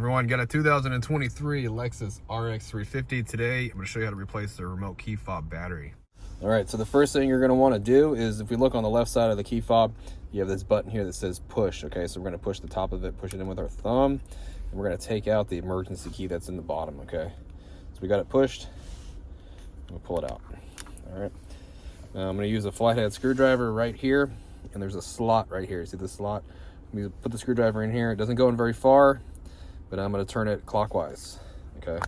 everyone, got a 2023 Lexus RX350. Today, I'm going to show you how to replace the remote key fob battery. All right, so the first thing you're going to want to do is, if we look on the left side of the key fob, you have this button here that says push. Okay, so we're going to push the top of it, push it in with our thumb, and we're going to take out the emergency key that's in the bottom. Okay, so we got it pushed. We'll pull it out. All right, now I'm going to use a flathead screwdriver right here, and there's a slot right here. See the slot? We put the screwdriver in here. It doesn't go in very far, but I'm going to turn it clockwise. Okay,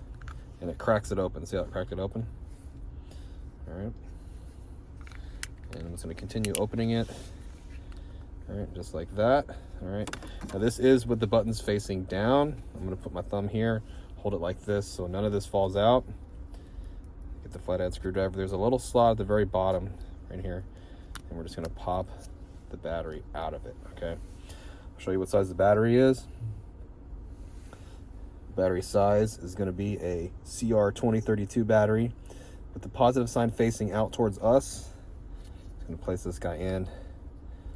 and it cracks it open. See how it cracked it open? All right, and I'm just going to continue opening it. All right, just like that. All right, now this is with the buttons facing down. I'm going to put my thumb here, hold it like this so none of this falls out. Get the flathead screwdriver. There's a little slot at the very bottom right here, and we're just going to pop the battery out of it. Okay, I'll show you what size the battery is. Battery size is going to be a CR2032 battery with the positive sign facing out towards us. I'm going to place this guy in.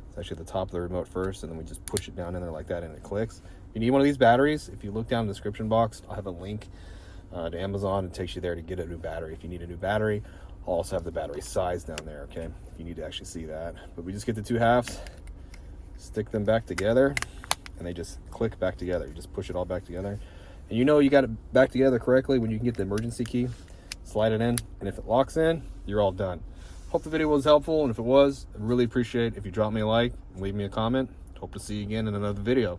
It's actually at the top of the remote first, and then we just push it down in there like that, and it clicks. If you need one of these batteries, if you look down in the description box, I'll have a link to Amazon. It takes you there to get a new battery. If you need a new battery, I'll also have the battery size down there, okay, if you need to actually see that. But we just get the two halves, stick them back together, and they just click back together. You just push it all back together. And you know you got it back together correctly when you can get the emergency key, slide it in, and if it locks in, you're all done. Hope the video was helpful, and if it was, I'd really appreciate if you drop me a like and leave me a comment. Hope to see you again in another video.